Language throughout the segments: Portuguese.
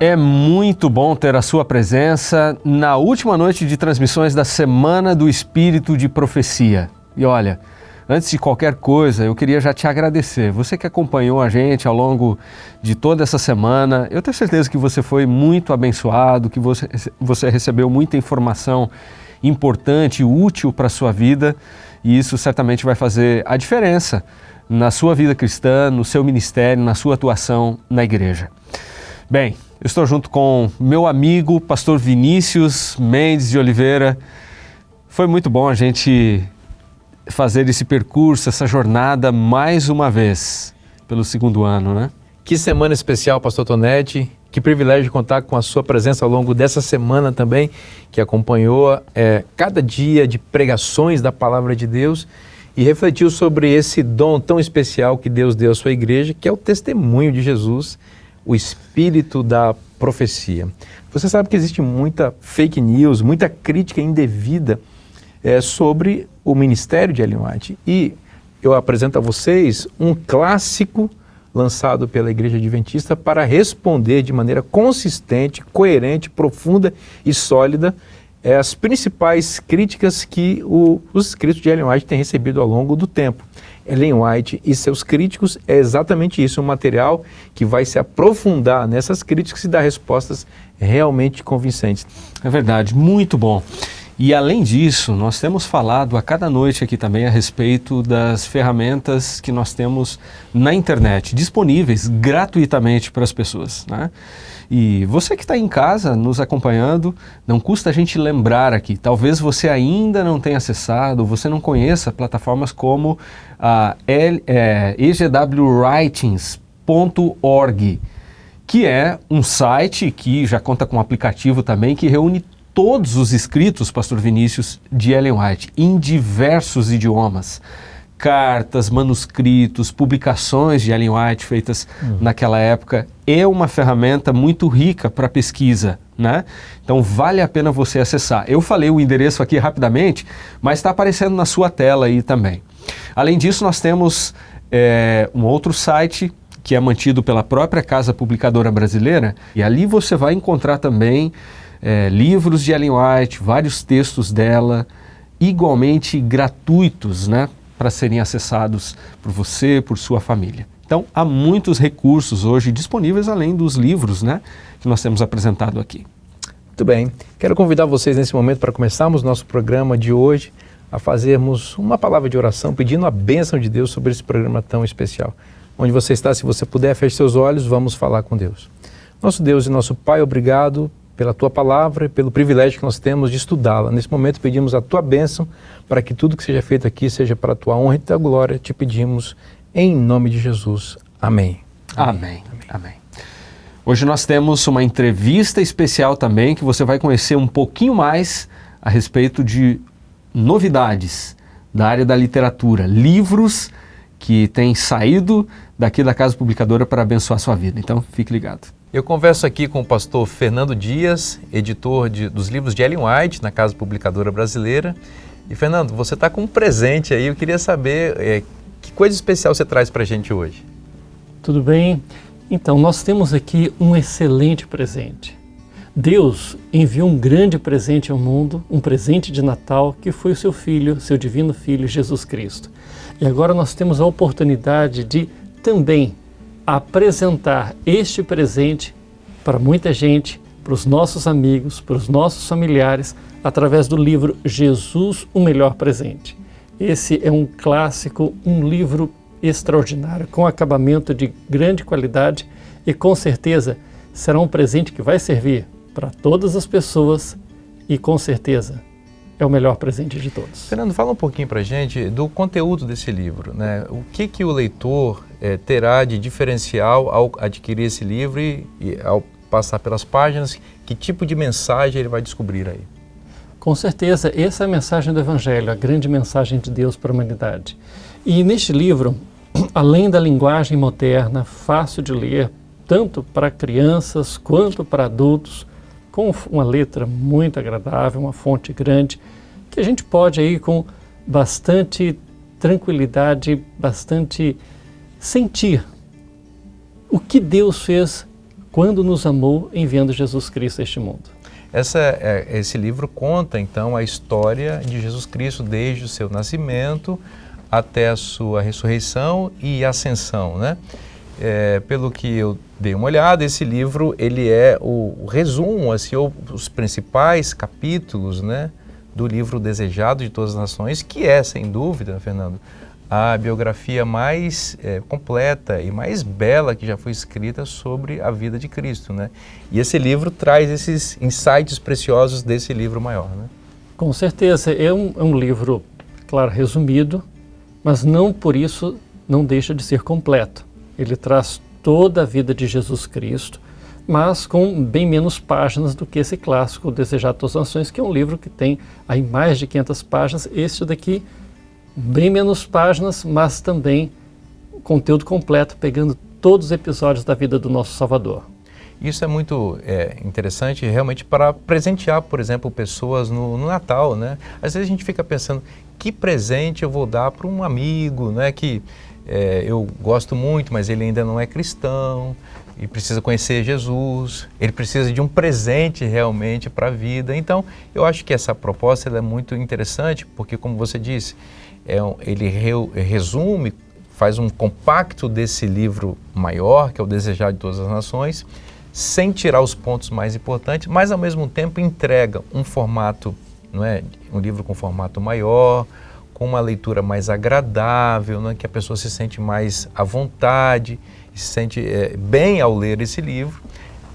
É muito bom ter a sua presença na última noite de transmissões da Semana do Espírito de Profecia. E olha, antes de qualquer coisa, eu queria já te agradecer. Você que acompanhou a gente ao longo de toda essa semana, eu tenho certeza que você foi muito abençoado, que você recebeu muita informação importante e útil para a sua vida, e isso certamente vai fazer a diferença na sua vida cristã, no seu ministério, na sua atuação na igreja. Bem, eu estou junto com meu amigo, pastor Vinícius Mendes de Oliveira. Foi muito bom a gente fazer esse percurso, essa jornada mais uma vez, pelo segundo ano, né? Que semana especial, pastor Tonetti. Que privilégio contar com a sua presença ao longo dessa semana também, que acompanhou cada dia de pregações da Palavra de Deus e refletiu sobre esse dom tão especial que Deus deu à sua igreja, que é o testemunho de Jesus, o espírito da profecia. Você sabe que existe muita fake news, muita crítica indevida sobre o ministério de Ellen White. E eu apresento a vocês um clássico lançado pela Igreja Adventista para responder de maneira consistente, coerente, profunda e sólida as principais críticas que os escritos de Ellen White têm recebido ao longo do tempo. Ellen White e seus críticos é exatamente isso, um material que vai se aprofundar nessas críticas e dar respostas realmente convincentes. É verdade, muito bom. E além disso, nós temos falado a cada noite aqui também a respeito das ferramentas que nós temos na internet, disponíveis gratuitamente para as pessoas, né? E você que está em casa nos acompanhando, não custa a gente lembrar aqui, talvez você ainda não tenha acessado, você não conheça plataformas como a egwwritings.org, que é um site que já conta com um aplicativo também que reúne todos os escritos, pastor Vinícius, de Ellen White, em diversos idiomas. Cartas, manuscritos, publicações de Ellen White feitas naquela época. É uma ferramenta muito rica para pesquisa, né? Então vale a pena você acessar. Eu falei o endereço aqui rapidamente, mas está aparecendo na sua tela aí também. Além disso, nós temos um outro site que é mantido pela própria Casa Publicadora Brasileira, e ali você vai encontrar também livros de Ellen White, vários textos dela, igualmente gratuitos, né, para serem acessados por você, por sua família. Então, há muitos recursos hoje disponíveis, além dos livros, né, que nós temos apresentado aqui. Muito bem. Quero convidar vocês nesse momento para começarmos nosso programa de hoje a fazermos uma palavra de oração, pedindo a bênção de Deus sobre esse programa tão especial. Onde você está, se você puder, feche seus olhos, vamos falar com Deus. Nosso Deus e nosso Pai, obrigado pela Tua Palavra e pelo privilégio que nós temos de estudá-la. Nesse momento pedimos a Tua bênção para que tudo que seja feito aqui seja para a Tua honra e Tua glória. Te pedimos em nome de Jesus. Amém. Amém. Amém. Hoje nós temos uma entrevista especial também que você vai conhecer um pouquinho mais a respeito de novidades da área da literatura, livros que têm saído daqui da Casa Publicadora para abençoar a sua vida. Então, fique ligado. Eu converso aqui com o pastor Fernando Dias, editor dos livros de Ellen White, na Casa Publicadora Brasileira. E, Fernando, você está com um presente aí, eu queria saber que coisa especial você traz para a gente hoje. Tudo bem? Então, nós temos aqui um excelente presente. Deus enviou um grande presente ao mundo, um presente de Natal, que foi o seu Filho, seu divino Filho, Jesus Cristo. E agora nós temos a oportunidade de também apresentar este presente para muita gente, para os nossos amigos, para os nossos familiares, através do livro Jesus, o Melhor Presente. Esse é um clássico, um livro extraordinário, com acabamento de grande qualidade e com certeza será um presente que vai servir para todas as pessoas e com certeza é o melhor presente de todos. Fernando, fala um pouquinho para a gente do conteúdo desse livro, né? O que o leitor terá de diferencial ao adquirir esse livro e ao passar pelas páginas, que tipo de mensagem ele vai descobrir aí? Com certeza, essa é a mensagem do Evangelho, a grande mensagem de Deus para a humanidade. E neste livro, além da linguagem moderna, fácil de ler, tanto para crianças quanto para adultos, com uma letra muito agradável, uma fonte grande, que a gente pode aí com bastante tranquilidade, bastante sentir o que Deus fez quando nos amou enviando Jesus Cristo a este mundo. Esse livro conta, então, a história de Jesus Cristo desde o seu nascimento até a sua ressurreição e ascensão, né? Pelo que eu dei uma olhada, esse livro ele é o resumo, assim, os principais capítulos, né, do livro Desejado de Todas as Nações, que é, sem dúvida, Fernando, a biografia mais completa e mais bela que já foi escrita sobre a vida de Cristo, né? E esse livro traz esses insights preciosos desse livro maior, né? Com certeza, é um livro, claro, resumido, mas não por isso não deixa de ser completo. Ele traz toda a vida de Jesus Cristo, mas com bem menos páginas do que esse clássico, O Desejado de Todas as Nações, que é um livro que tem aí mais de 500 páginas. Este daqui, bem menos páginas, mas também conteúdo completo, pegando todos os episódios da vida do nosso Salvador. Isso é muito interessante realmente para presentear, por exemplo, pessoas no Natal, né? Às vezes a gente fica pensando, que presente eu vou dar para um amigo, né, que eu gosto muito, mas ele ainda não é cristão e precisa conhecer Jesus, ele precisa de um presente realmente para a vida. Então, eu acho que essa proposta ela é muito interessante, porque, como você disse, ele resume, faz um compacto desse livro maior, que é o Desejado de Todas as Nações, sem tirar os pontos mais importantes, mas ao mesmo tempo entrega um formato, não é, um livro com formato maior, com uma leitura mais agradável, né, que a pessoa se sente mais à vontade, se sente bem ao ler esse livro.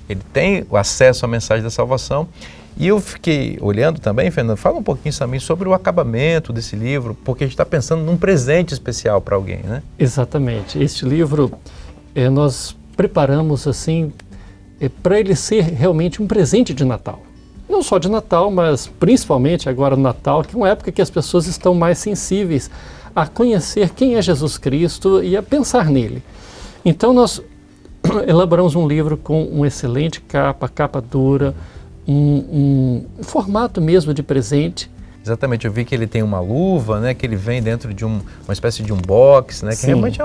Ele tem o acesso à mensagem da salvação. E eu fiquei olhando também, Fernando, fala um pouquinho também sobre o acabamento desse livro, porque a gente está pensando num presente especial para alguém, né? Exatamente. Este livro nós preparamos assim para ele ser realmente um presente de Natal. Não só de Natal, mas principalmente agora no Natal, que é uma época que as pessoas estão mais sensíveis a conhecer quem é Jesus Cristo e a pensar nele. Então nós elaboramos um livro com uma excelente capa dura, um formato mesmo de presente. Exatamente, eu vi que ele tem uma luva, né, que ele vem dentro de uma espécie de um box, né, que Sim. realmente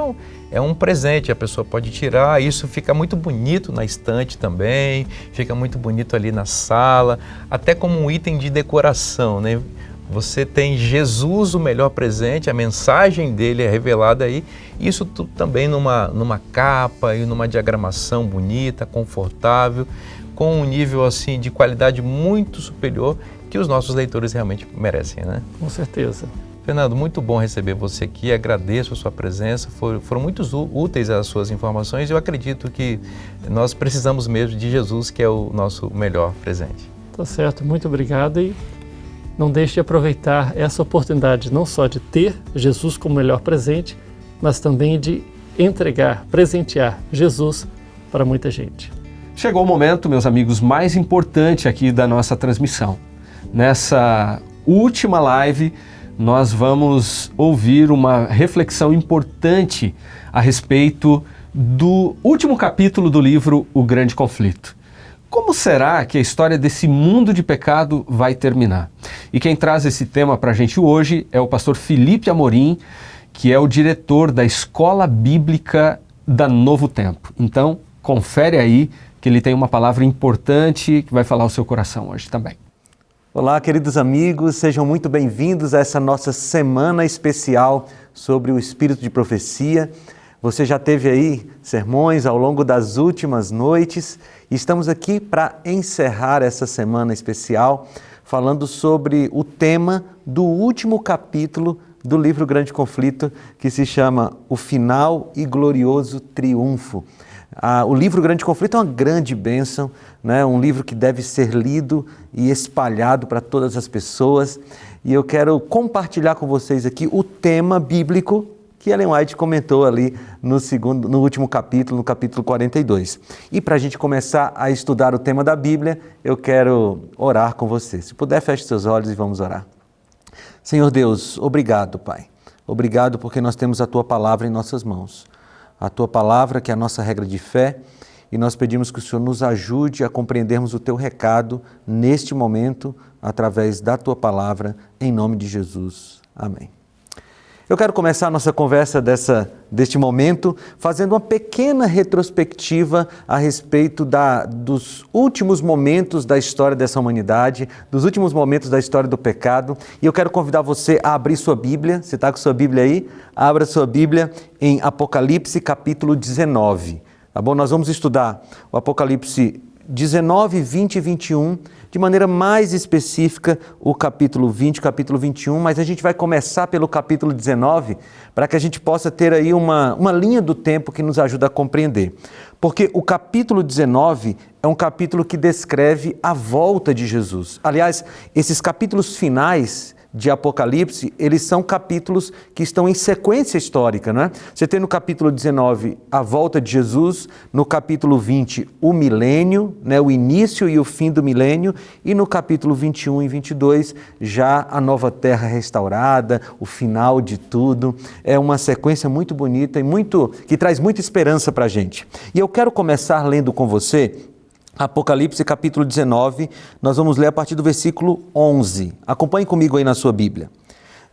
é um presente, a pessoa pode tirar, isso fica muito bonito na estante também, fica muito bonito ali na sala, até como um item de decoração, né? Você tem Jesus, o melhor presente, a mensagem dele é revelada aí, isso tudo também numa capa e numa diagramação bonita, confortável, com um nível assim de qualidade muito superior que os nossos leitores realmente merecem, né? Com certeza. Fernando, muito bom receber você aqui, agradeço a sua presença, foram muito úteis as suas informações e eu acredito que nós precisamos mesmo de Jesus, que é o nosso melhor presente. Tá certo, muito obrigado e não deixe de aproveitar essa oportunidade não só de ter Jesus como melhor presente, mas também de entregar, presentear Jesus para muita gente. Chegou o momento, meus amigos, mais importante aqui da nossa transmissão. Nessa última live, nós vamos ouvir uma reflexão importante a respeito do último capítulo do livro O Grande Conflito. Como será que a história desse mundo de pecado vai terminar? E quem traz esse tema para a gente hoje é o pastor Felipe Amorim, que é o diretor da Escola Bíblica da Novo Tempo. Então, confere aí que ele tem uma palavra importante que vai falar ao seu coração hoje também. Olá, queridos amigos, sejam muito bem-vindos a essa nossa semana especial sobre o Espírito de Profecia. Você já teve aí sermões ao longo das últimas noites e estamos aqui para encerrar essa semana especial falando sobre o tema do último capítulo do livro Grande Conflito, que se chama O Final e Glorioso Triunfo. O livro Grande Conflito é uma grande bênção, né? Um livro que deve ser lido e espalhado para todas as pessoas. E eu quero compartilhar com vocês aqui o tema bíblico que Ellen White comentou ali no último capítulo, no capítulo 42. E para a gente começar a estudar o tema da Bíblia, eu quero orar com você. Se puder, feche seus olhos e vamos orar. Senhor Deus, obrigado, Pai. Obrigado porque nós temos a Tua Palavra em nossas mãos. A Tua Palavra, que é a nossa regra de fé, e nós pedimos que o Senhor nos ajude a compreendermos o Teu recado neste momento, através da Tua Palavra, em nome de Jesus. Amém. Eu quero começar a nossa conversa deste momento fazendo uma pequena retrospectiva a respeito dos últimos momentos da história dessa humanidade, dos últimos momentos da história do pecado. E eu quero convidar você a abrir sua Bíblia. Você está com sua Bíblia aí? Abra sua Bíblia em Apocalipse capítulo 19. Tá bom? Nós vamos estudar o Apocalipse 19, 20 e 21, de maneira mais específica o capítulo 20, capítulo 21, mas a gente vai começar pelo capítulo 19 para que a gente possa ter aí uma linha do tempo que nos ajuda a compreender. Porque o capítulo 19 é um capítulo que descreve a volta de Jesus. Aliás, esses capítulos finais de Apocalipse, eles são capítulos que estão em sequência histórica, não é? Você tem no capítulo 19 a volta de Jesus, no capítulo 20 o milênio, né? O início e o fim do milênio, e no capítulo 21 e 22 já a nova terra restaurada, o final de tudo. É uma sequência muito bonita e que traz muita esperança para a gente. E eu quero começar lendo com você Apocalipse capítulo 19, nós vamos ler a partir do versículo 11. Acompanhe comigo aí na sua Bíblia.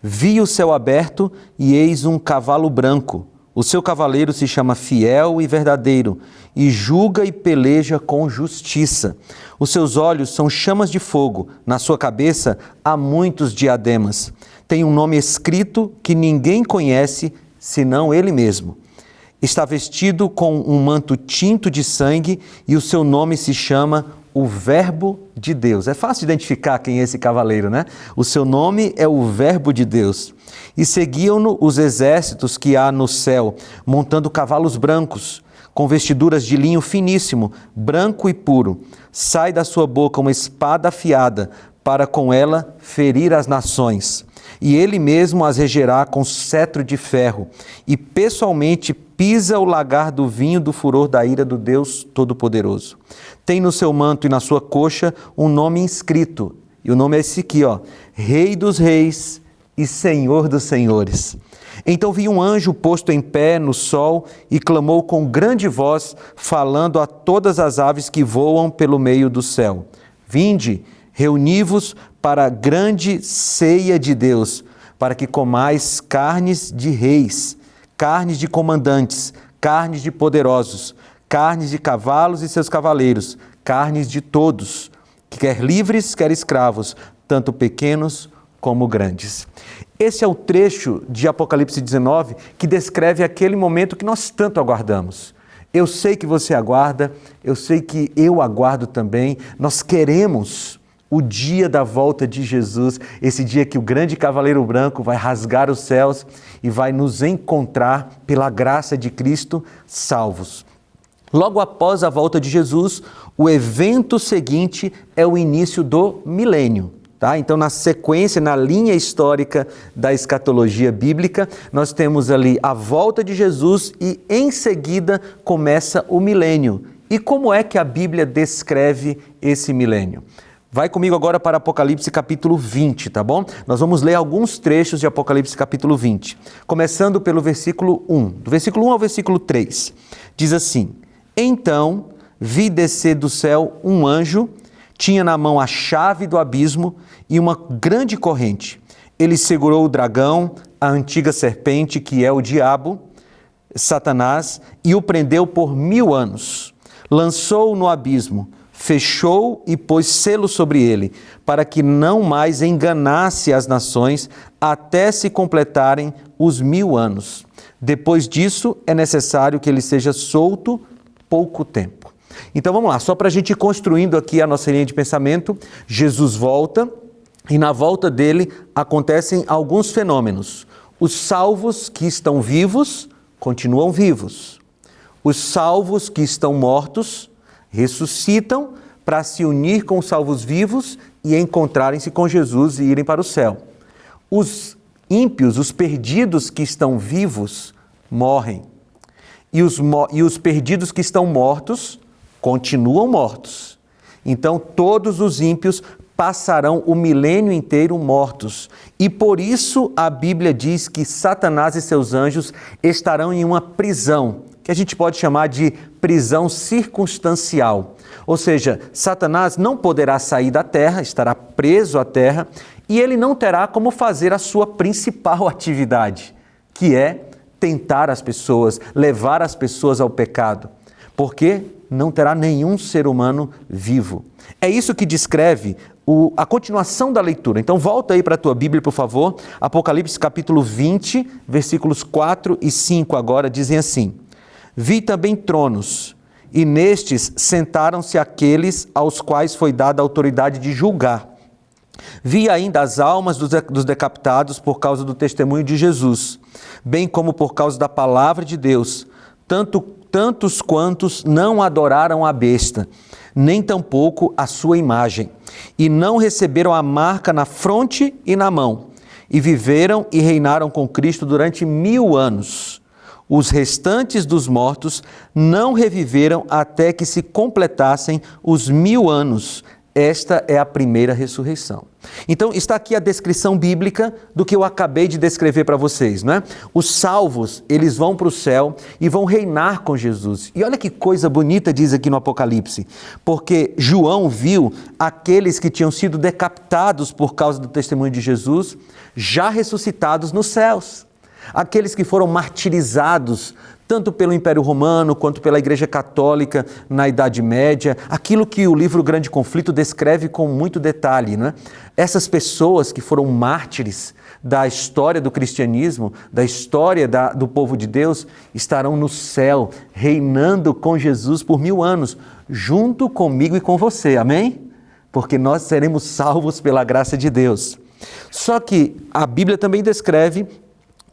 Vi o céu aberto e eis um cavalo branco. O seu cavaleiro se chama Fiel e Verdadeiro e julga e peleja com justiça. Os seus olhos são chamas de fogo, na sua cabeça há muitos diademas. Tem um nome escrito que ninguém conhece senão ele mesmo. Está vestido com um manto tinto de sangue e o seu nome se chama o Verbo de Deus. É fácil identificar quem é esse cavaleiro, né? O seu nome é o Verbo de Deus. E seguiam-no os exércitos que há no céu, montando cavalos brancos, com vestiduras de linho finíssimo, branco e puro. Sai da sua boca uma espada afiada, para com ela ferir as nações. E ele mesmo as regerá com cetro de ferro, e pessoalmente pisa o lagar do vinho do furor da ira do Deus Todo-Poderoso. Tem no seu manto e na sua coxa um nome inscrito, e o nome é esse aqui, ó: Rei dos Reis e Senhor dos Senhores. Então vi um anjo posto em pé no sol e clamou com grande voz, falando a todas as aves que voam pelo meio do céu: Vinde, reuni-vos para a grande ceia de Deus, para que comais carnes de reis, carnes de comandantes, carnes de poderosos, carnes de cavalos e seus cavaleiros, carnes de todos, quer livres, quer escravos, tanto pequenos como grandes. Esse é o trecho de Apocalipse 19 que descreve aquele momento que nós tanto aguardamos. Eu sei que você aguarda, eu sei que eu aguardo também. Nós queremos o dia da volta de Jesus, esse dia que o grande cavaleiro branco vai rasgar os céus e vai nos encontrar pela graça de Cristo salvos. Logo após a volta de Jesus, o evento seguinte é o início do milênio. Tá? Então, na sequência, na linha histórica da escatologia bíblica, nós temos ali a volta de Jesus e, em seguida, começa o milênio. E como é que a Bíblia descreve esse milênio? Vai comigo agora para Apocalipse capítulo 20, tá bom? Nós vamos ler alguns trechos de Apocalipse capítulo 20, começando pelo versículo 1. Do versículo 1 ao versículo 3, diz assim: Então vi descer do céu um anjo, tinha na mão a chave do abismo e uma grande corrente. Ele segurou o dragão, a antiga serpente, que é o diabo, Satanás, e o prendeu por 1000 anos. Lançou-o no abismo, fechou e pôs selo sobre ele, para que não mais enganasse as nações até se completarem os 1000 anos. Depois disso, é necessário que ele seja solto pouco tempo. Então vamos lá, só para a gente ir construindo aqui a nossa linha de pensamento. Jesus volta e na volta dele acontecem alguns fenômenos. Os salvos que estão vivos continuam vivos. Os salvos que estão mortos ressuscitam para se unir com os salvos vivos e encontrarem-se com Jesus e irem para o céu. Os ímpios, os perdidos que estão vivos, morrem. E os perdidos que estão mortos, continuam mortos. Então, todos os ímpios passarão o milênio inteiro mortos. E por isso a Bíblia diz que Satanás e seus anjos estarão em uma prisão, que a gente pode chamar de prisão circunstancial. Ou seja, Satanás não poderá sair da terra, estará preso à terra, e ele não terá como fazer a sua principal atividade, que é tentar as pessoas, levar as pessoas ao pecado, porque não terá nenhum ser humano vivo. É isso que descreve a continuação da leitura. Então volta aí para a tua Bíblia, por favor. Apocalipse capítulo 20, versículos 4 e 5 agora dizem assim: Vi também tronos, e nestes sentaram-se aqueles aos quais foi dada a autoridade de julgar. Vi ainda as almas dos decapitados por causa do testemunho de Jesus, bem como por causa da palavra de Deus, tantos quantos não adoraram a besta, nem tampouco a sua imagem, e não receberam a marca na fronte e na mão, e viveram e reinaram com Cristo durante 1000 anos. Os restantes dos mortos não reviveram até que se completassem os 1000 anos. Esta é a primeira ressurreição. Então, está aqui a descrição bíblica do que eu acabei de descrever para vocês, não é? Os salvos, eles vão para o céu e vão reinar com Jesus. E olha que coisa bonita diz aqui no Apocalipse, porque João viu aqueles que tinham sido decapitados por causa do testemunho de Jesus, já ressuscitados nos céus. Aqueles que foram martirizados, tanto pelo Império Romano quanto pela Igreja Católica na Idade Média, aquilo que o livro Grande Conflito descreve com muito detalhe, né? Essas pessoas que foram mártires da história do cristianismo, da história do povo de Deus, estarão no céu, reinando com Jesus por 1000 anos, junto comigo e com você, amém? Porque nós seremos salvos pela graça de Deus. Só que a Bíblia também descreve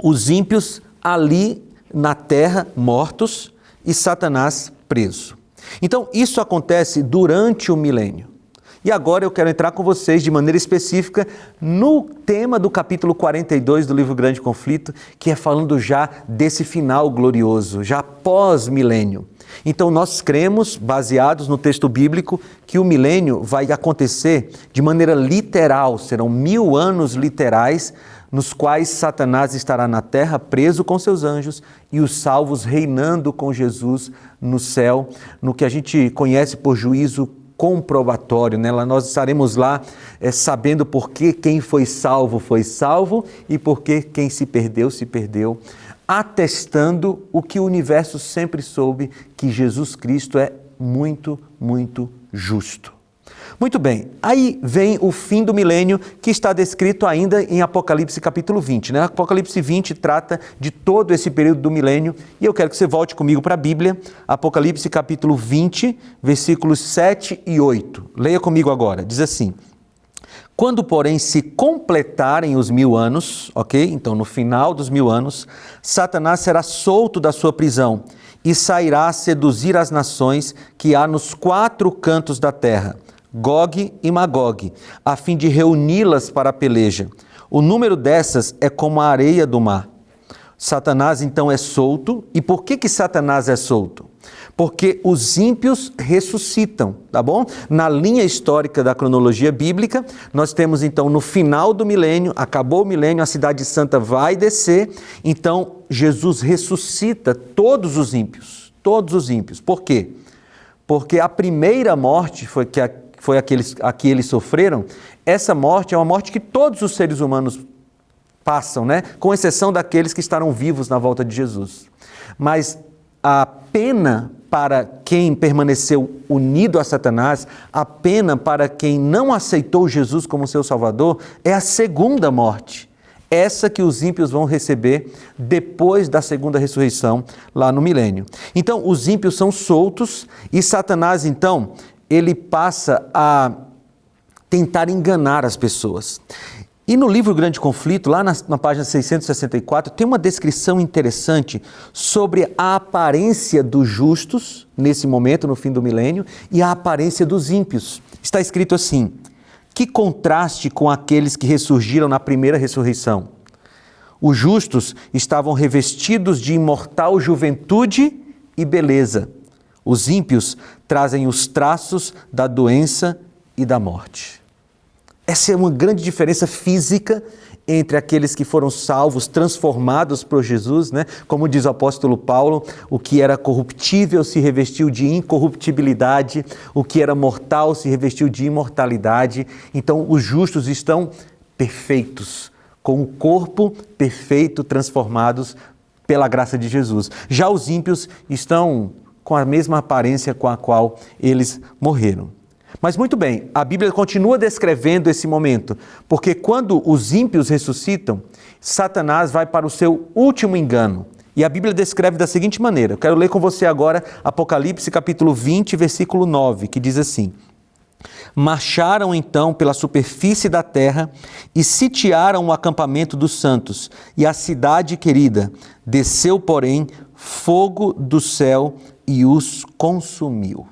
os ímpios ali na terra, mortos, e Satanás preso. Então, isso acontece durante o milênio. E agora eu quero entrar com vocês de maneira específica no tema do capítulo 42 do livro Grande Conflito, que é falando já desse final glorioso, já pós-milênio. Então, nós cremos, baseados no texto bíblico, que o milênio vai acontecer de maneira literal, serão 1000 anos literais, nos quais Satanás estará na terra preso com seus anjos e os salvos reinando com Jesus no céu, no que a gente conhece por juízo comprobatório, né? Nós estaremos lá sabendo por que quem foi salvo e por que quem se perdeu, atestando o que o universo sempre soube, que Jesus Cristo é muito, muito justo. Muito bem, aí vem o fim do milênio, que está descrito ainda em Apocalipse capítulo 20. Né? Apocalipse 20 trata de todo esse período do milênio, e eu quero que você volte comigo para a Bíblia, Apocalipse capítulo 20, versículos 7 e 8. Leia comigo agora, diz assim: Quando, porém, se completarem os 1000 anos, ok? Então, no final dos 1000 anos, Satanás será solto da sua prisão e sairá a seduzir as nações que há nos 4 cantos da terra, Gog e Magog, a fim de reuni-las para a peleja. O número dessas é como a areia do mar. Satanás então é solto. E por que Satanás é solto? Porque os ímpios ressuscitam, tá bom? Na linha histórica da cronologia bíblica, nós temos então no final do milênio, acabou o milênio, a cidade santa vai descer, então Jesus ressuscita todos os ímpios. Por quê? Porque a primeira morte foi a que eles sofreram. Essa morte é uma morte que todos os seres humanos passam, né? Com exceção daqueles que estarão vivos na volta de Jesus. Mas a pena para quem permaneceu unido a Satanás, a pena para quem não aceitou Jesus como seu Salvador, é a segunda morte. Essa que os ímpios vão receber depois da segunda ressurreição, lá no milênio. Então, os ímpios são soltos e Satanás, então, ele passa a tentar enganar as pessoas. E no livro Grande Conflito, lá na página 664, tem uma descrição interessante sobre a aparência dos justos, nesse momento, no fim do milênio, e a aparência dos ímpios. Está escrito assim: que contraste com aqueles que ressurgiram na primeira ressurreição. Os justos estavam revestidos de imortal juventude e beleza. Os ímpios trazem os traços da doença e da morte. Essa é uma grande diferença física entre aqueles que foram salvos, transformados por Jesus, né? Como diz o apóstolo Paulo, o que era corruptível se revestiu de incorruptibilidade, o que era mortal se revestiu de imortalidade. Então, os justos estão perfeitos, com o corpo perfeito, transformados pela graça de Jesus. Já os ímpios estão com a mesma aparência com a qual eles morreram. Mas muito bem, a Bíblia continua descrevendo esse momento, porque quando os ímpios ressuscitam, Satanás vai para o seu último engano. E a Bíblia descreve da seguinte maneira. Eu quero ler com você agora Apocalipse capítulo 20, versículo 9, que diz assim: marcharam então pela superfície da terra e sitiaram o acampamento dos santos e a cidade querida. Desceu, porém, fogo do céu e os consumiu.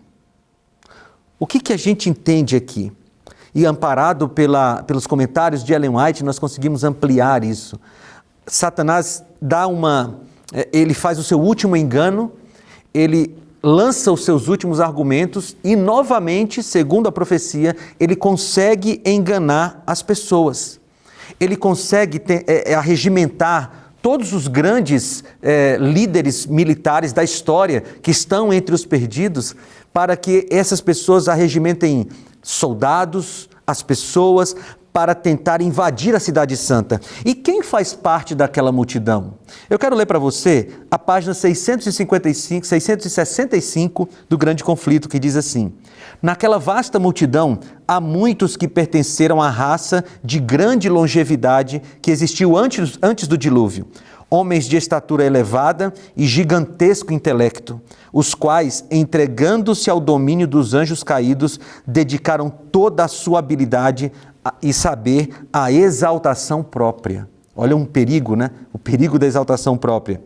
O que a gente entende aqui? E amparado pelos comentários de Ellen White, nós conseguimos ampliar isso. Satanás ele faz o seu último engano, ele lança os seus últimos argumentos e, novamente, segundo a profecia, ele consegue enganar as pessoas. Ele consegue arregimentar todos os grandes líderes militares da história que estão entre os perdidos para que essas pessoas arregimentem soldados, as pessoas, para tentar invadir a Cidade Santa. E quem faz parte daquela multidão? Eu quero ler para você a página 665 do Grande Conflito, que diz assim: naquela vasta multidão há muitos que pertenceram à raça de grande longevidade que existiu antes do dilúvio, homens de estatura elevada e gigantesco intelecto, os quais, entregando-se ao domínio dos anjos caídos, dedicaram toda a sua habilidade e saber à exaltação própria. Olha um perigo, né? O perigo da exaltação própria.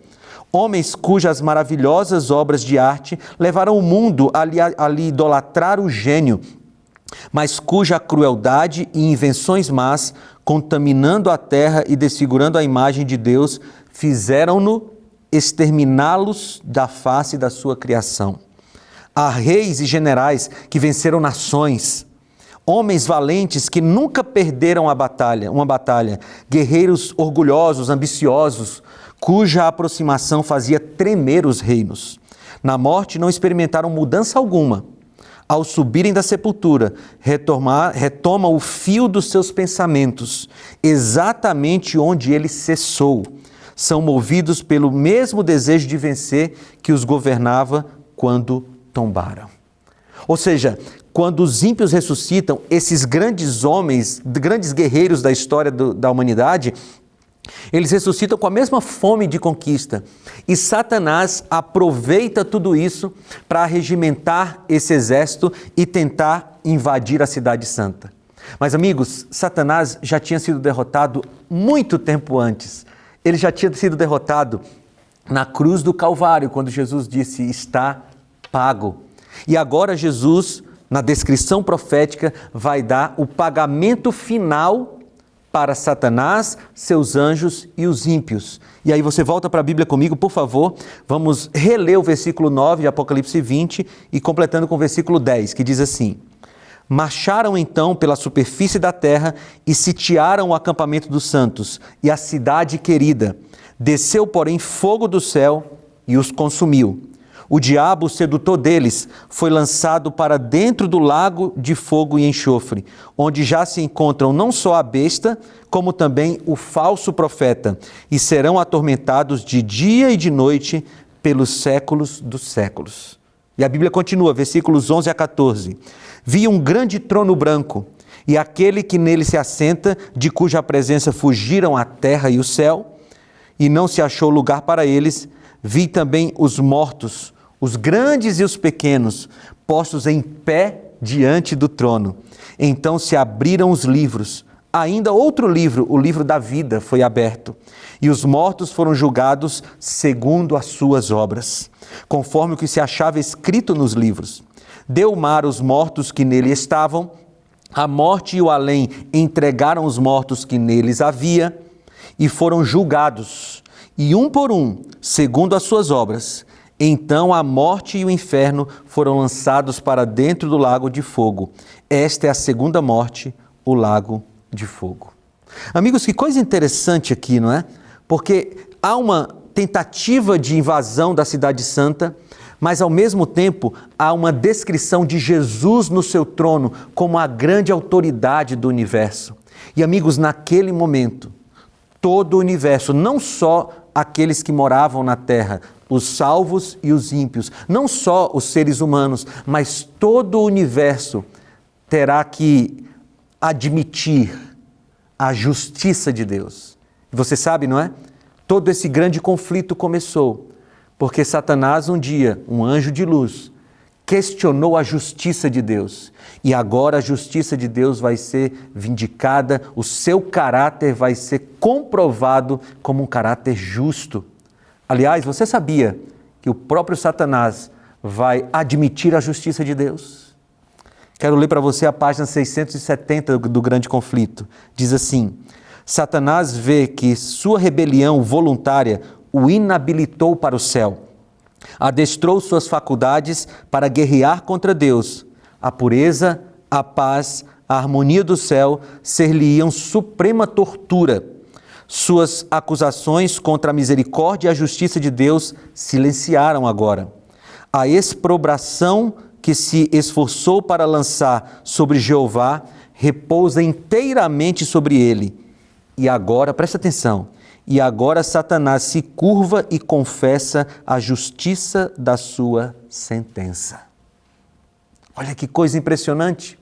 Homens cujas maravilhosas obras de arte levaram o mundo a lhe idolatrar o gênio, mas cuja crueldade e invenções más, contaminando a terra e desfigurando a imagem de Deus, fizeram-no exterminá-los da face da sua criação. Há reis e generais que venceram nações, homens valentes que nunca perderam uma batalha, guerreiros orgulhosos, ambiciosos, cuja aproximação fazia tremer os reinos. Na morte não experimentaram mudança alguma. Ao subirem da sepultura, retomam o fio dos seus pensamentos, exatamente onde ele cessou. São movidos pelo mesmo desejo de vencer que os governava quando tombaram. Ou seja, quando os ímpios ressuscitam, esses grandes homens, grandes guerreiros da história da humanidade, eles ressuscitam com a mesma fome de conquista. E Satanás aproveita tudo isso para regimentar esse exército e tentar invadir a Cidade Santa. Mas, amigos, Satanás já tinha sido derrotado muito tempo antes. Ele já tinha sido derrotado na cruz do Calvário, quando Jesus disse: está pago. E agora Jesus, na descrição profética, vai dar o pagamento final para Satanás, seus anjos e os ímpios. E aí você volta para a Bíblia comigo, por favor. Vamos reler o versículo 9 de Apocalipse 20 e completando com o versículo 10, que diz assim: marcharam então pela superfície da terra e sitiaram o acampamento dos santos e a cidade querida. Desceu, porém, fogo do céu e os consumiu. O diabo, sedutor deles, foi lançado para dentro do lago de fogo e enxofre, onde já se encontram não só a besta, como também o falso profeta, e serão atormentados de dia e de noite pelos séculos dos séculos. E a Bíblia continua, versículos 11 a 14. Vi um grande trono branco, e aquele que nele se assenta, de cuja presença fugiram a terra e o céu, e não se achou lugar para eles. Vi também os mortos, os grandes e os pequenos, postos em pé diante do trono. Então se abriram os livros. Ainda outro livro, o livro da vida, foi aberto. E os mortos foram julgados segundo as suas obras, conforme o que se achava escrito nos livros. Deu o mar os mortos que nele estavam, a morte e o além entregaram os mortos que neles havia, e foram julgados, e um por um, segundo as suas obras. Então a morte e o inferno foram lançados para dentro do lago de fogo. Esta é a segunda morte, o lago de fogo. Amigos, que coisa interessante aqui, não é? Porque há uma tentativa de invasão da Cidade Santa, mas ao mesmo tempo há uma descrição de Jesus no seu trono como a grande autoridade do universo. E amigos, naquele momento, todo o universo, não só aqueles que moravam na terra, os salvos e os ímpios, não só os seres humanos, mas todo o universo terá que admitir a justiça de Deus. Você sabe, não é? Todo esse grande conflito começou porque Satanás um dia, um anjo de luz, questionou a justiça de Deus. E agora a justiça de Deus vai ser vindicada, o seu caráter vai ser comprovado como um caráter justo. Aliás, você sabia que o próprio Satanás vai admitir a justiça de Deus? Quero ler para você a página 670 do Grande Conflito. Diz assim: Satanás vê que sua rebelião voluntária o inabilitou para o céu, adestrou suas faculdades para guerrear contra Deus. A pureza, a paz, a harmonia do céu ser-lhe-iam suprema tortura. Suas acusações contra a misericórdia e a justiça de Deus silenciaram agora. A exprobração que se esforçou para lançar sobre Jeová repousa inteiramente sobre ele. E agora, presta atenção, e agora Satanás se curva e confessa a justiça da sua sentença. Olha que coisa impressionante.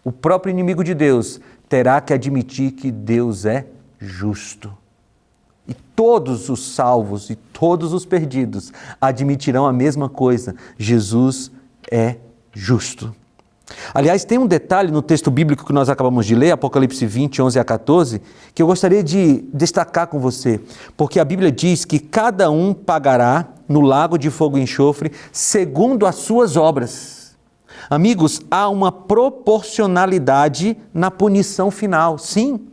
O próprio inimigo de Deus terá que admitir que Deus é justo. E todos os salvos e todos os perdidos admitirão a mesma coisa: Jesus é justo. Aliás, tem um detalhe no texto bíblico que nós acabamos de ler, Apocalipse 20, 11 a 14, que eu gostaria de destacar com você, porque a Bíblia diz que cada um pagará no lago de fogo e enxofre segundo as suas obras. Amigos, há uma proporcionalidade na punição final, sim.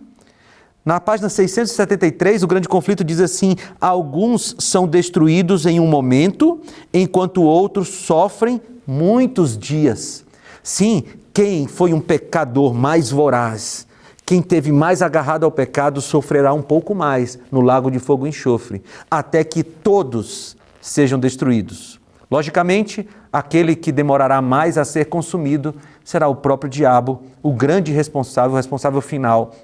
Na página 673, o Grande Conflito diz assim: alguns são destruídos em um momento, enquanto outros sofrem muitos dias. Sim, quem foi um pecador mais voraz, quem teve mais agarrado ao pecado, sofrerá um pouco mais no lago de fogo e enxofre, até que todos sejam destruídos. Logicamente, aquele que demorará mais a ser consumido será o próprio diabo, o grande responsável, o responsável final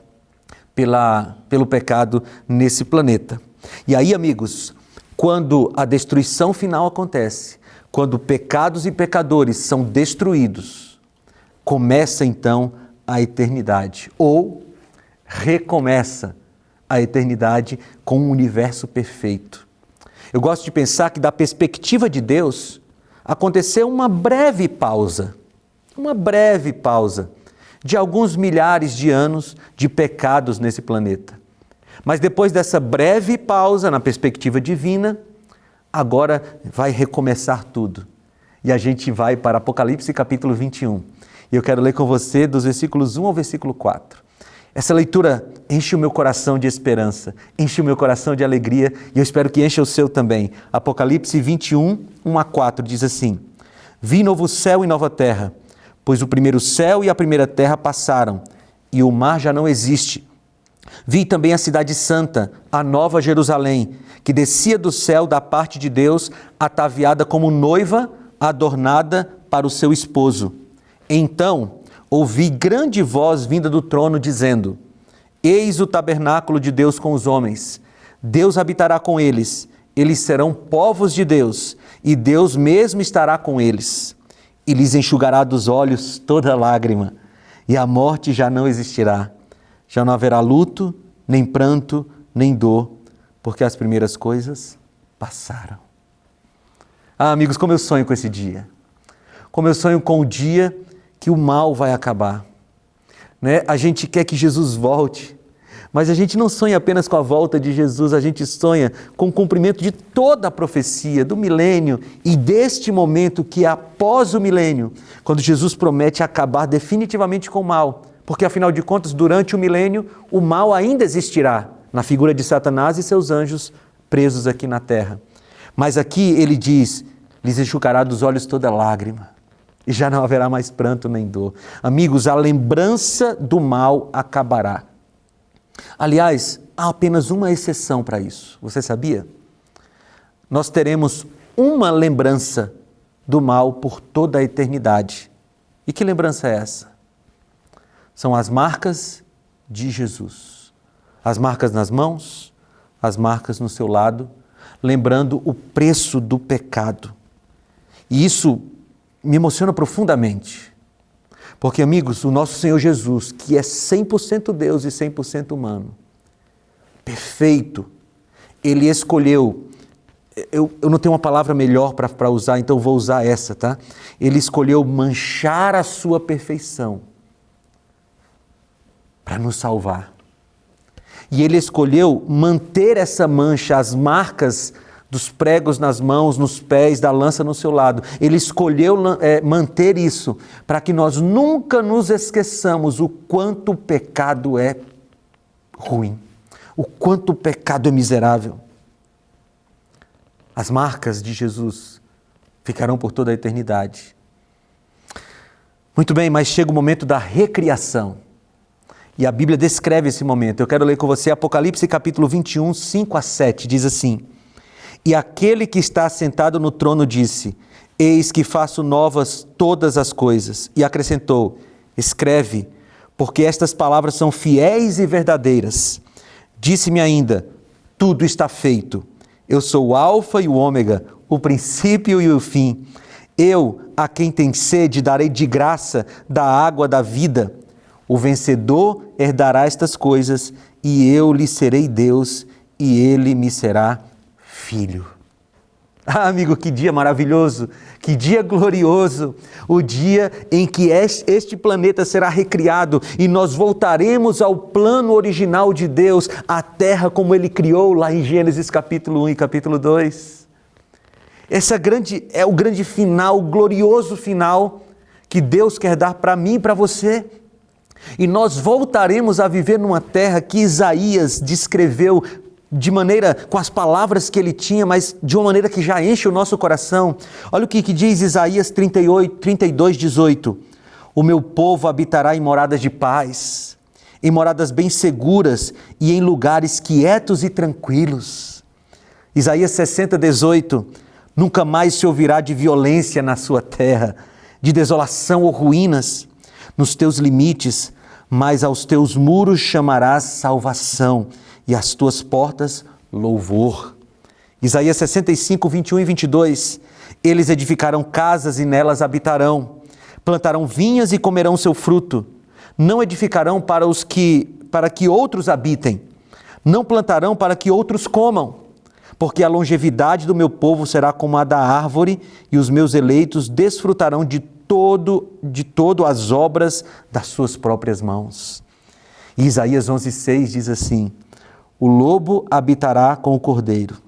pelo pecado nesse planeta. E aí, amigos, quando a destruição final acontece, quando pecados e pecadores são destruídos, começa então a eternidade, ou recomeça a eternidade com um universo perfeito. Eu gosto de pensar que, da perspectiva de Deus, aconteceu uma breve pausa de alguns milhares de anos de pecados nesse planeta. Mas depois dessa breve pausa, na perspectiva divina, agora vai recomeçar tudo. E a gente vai para Apocalipse capítulo 21. E eu quero ler com você dos versículos 1 ao versículo 4. Essa leitura enche o meu coração de esperança, enche o meu coração de alegria e eu espero que encha o seu também. Apocalipse 21, 1 a 4 diz assim: Vi novo céu e nova terra, pois o primeiro céu e a primeira terra passaram e o mar já não existe. Vi também a cidade santa, a nova Jerusalém, que descia do céu da parte de Deus, ataviada como noiva adornada para o seu esposo. Então ouvi grande voz vinda do trono dizendo: Eis o tabernáculo de Deus com os homens. Deus habitará com eles. Eles serão povos de Deus, e Deus mesmo estará com eles. E lhes enxugará dos olhos toda lágrima, e a morte já não existirá. Já não haverá luto, nem pranto, nem dor, porque as primeiras coisas passaram. Ah, amigos, como eu sonho com esse dia. Como eu sonho com o dia que o mal vai acabar, né? A gente quer que Jesus volte, mas a gente não sonha apenas com a volta de Jesus, a gente sonha com o cumprimento de toda a profecia do milênio e deste momento que é após o milênio, quando Jesus promete acabar definitivamente com o mal, porque afinal de contas, durante o milênio, o mal ainda existirá, na figura de Satanás e seus anjos presos aqui na terra. Mas aqui ele diz: lhes enxugará dos olhos toda lágrima. E já não haverá mais pranto nem dor. Amigos, a lembrança do mal acabará. Aliás, há apenas uma exceção para isso. Você sabia? Nós teremos uma lembrança do mal por toda a eternidade. E que lembrança é essa? São as marcas de Jesus. As marcas nas mãos, as marcas no seu lado, lembrando o preço do pecado. E isso me emociona profundamente. Porque, amigos, o nosso Senhor Jesus, que é 100% Deus e 100% humano, perfeito, Ele escolheu, eu não tenho uma palavra melhor para usar, então vou usar essa, tá? Ele escolheu manchar a sua perfeição para nos salvar. E Ele escolheu manter essa mancha, as marcas dos pregos nas mãos, nos pés, da lança no seu lado. Ele escolheu manter isso para que nós nunca nos esqueçamos o quanto o pecado é ruim, o quanto o pecado é miserável. As marcas de Jesus ficarão por toda a eternidade. Muito bem, mas chega o momento da recriação. E a Bíblia descreve esse momento. Eu quero ler com você Apocalipse capítulo 21, 5 a 7. Diz assim: E aquele que está sentado no trono disse: Eis que faço novas todas as coisas. E acrescentou: Escreve, porque estas palavras são fiéis e verdadeiras. Disse-me ainda: Tudo está feito. Eu sou o Alfa e o Ômega, o princípio e o fim. Eu, a quem tem sede, darei de graça da água da vida. O vencedor herdará estas coisas, e eu lhe serei Deus, e ele me será filho. Ah, amigo, que dia maravilhoso, que dia glorioso, o dia em que este planeta será recriado e nós voltaremos ao plano original de Deus, a terra como Ele criou lá em Gênesis capítulo 1 e capítulo 2. Esse é o grande final, o glorioso final que Deus quer dar para mim e para você. E nós voltaremos a viver numa terra que Isaías descreveu de maneira, com as palavras que ele tinha, mas de uma maneira que já enche o nosso coração. Olha o que diz Isaías 32, 18. O meu povo habitará em moradas de paz, em moradas bem seguras e em lugares quietos e tranquilos. Isaías 60, 18. Nunca mais se ouvirá de violência na sua terra, de desolação ou ruínas nos teus limites, mas aos teus muros chamarás salvação e às tuas portas louvor. Isaías 65, 21 e 22. Eles edificarão casas e nelas habitarão, plantarão vinhas e comerão seu fruto. Não edificarão para que outros habitem, não plantarão para que outros comam, porque a longevidade do meu povo será como a da árvore e os meus eleitos desfrutarão de todo as obras das suas próprias mãos. E Isaías 11,6 diz assim: o lobo habitará com o cordeiro,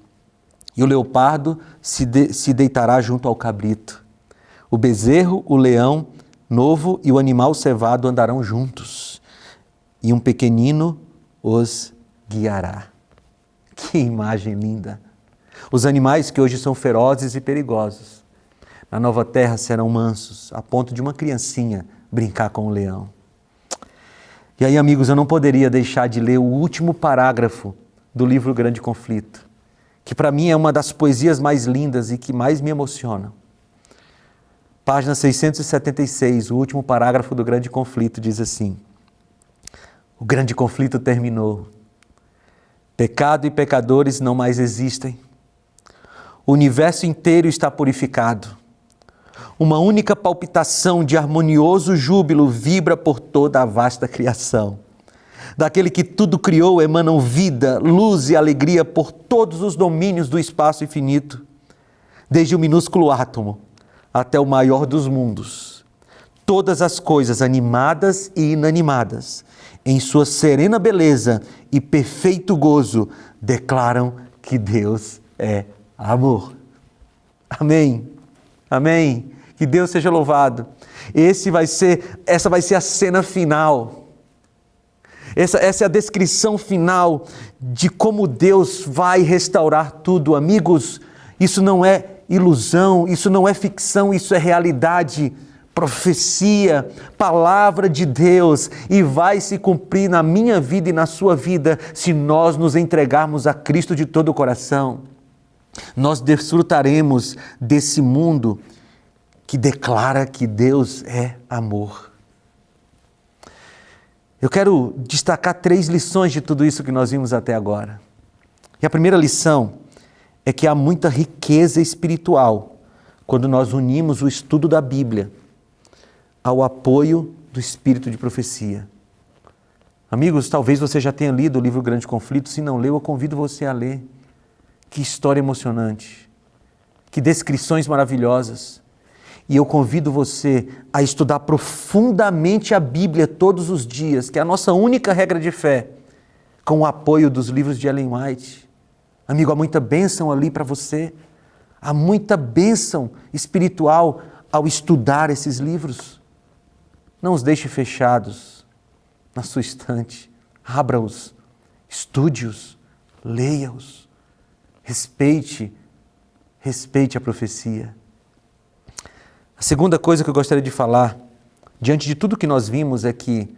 e o leopardo se deitará junto ao cabrito. O bezerro, o leão novo e o animal cevado andarão juntos, e um pequenino os guiará. Que imagem linda! Os animais que hoje são ferozes e perigosos, na nova terra serão mansos, a ponto de uma criancinha brincar com o leão. E aí, amigos, eu não poderia deixar de ler o último parágrafo do livro Grande Conflito, que para mim é uma das poesias mais lindas e que mais me emociona. Página 676, o último parágrafo do Grande Conflito diz assim: o grande conflito terminou. Pecado e pecadores não mais existem. O universo inteiro está purificado. Uma única palpitação de harmonioso júbilo vibra por toda a vasta criação. Daquele que tudo criou emanam vida, luz e alegria por todos os domínios do espaço infinito, desde o minúsculo átomo até o maior dos mundos. Todas as coisas animadas e inanimadas, em sua serena beleza e perfeito gozo, declaram que Deus é amor. Amém. Amém. Que Deus seja louvado. Essa vai ser a cena final. Essa é a descrição final de como Deus vai restaurar tudo. Amigos, isso não é ilusão, isso não é ficção, isso é realidade, profecia, palavra de Deus, e vai se cumprir na minha vida e na sua vida se nós nos entregarmos a Cristo de todo o coração. Nós desfrutaremos desse mundo que declara que Deus é amor. Eu quero destacar 3 lições de tudo isso que nós vimos até agora. E a primeira lição é que há muita riqueza espiritual quando nós unimos o estudo da Bíblia ao apoio do espírito de profecia. Amigos, talvez você já tenha lido o livro Grande Conflito. Se não leu, eu convido você a ler. Que história emocionante, que descrições maravilhosas. E eu convido você a estudar profundamente a Bíblia todos os dias, que é a nossa única regra de fé, com o apoio dos livros de Ellen White. Amigo, há muita bênção ali para você, há muita bênção espiritual ao estudar esses livros. Não os deixe fechados na sua estante, abra-os, estude-os, leia-os, respeite a profecia. A segunda coisa que eu gostaria de falar, diante de tudo que nós vimos, é que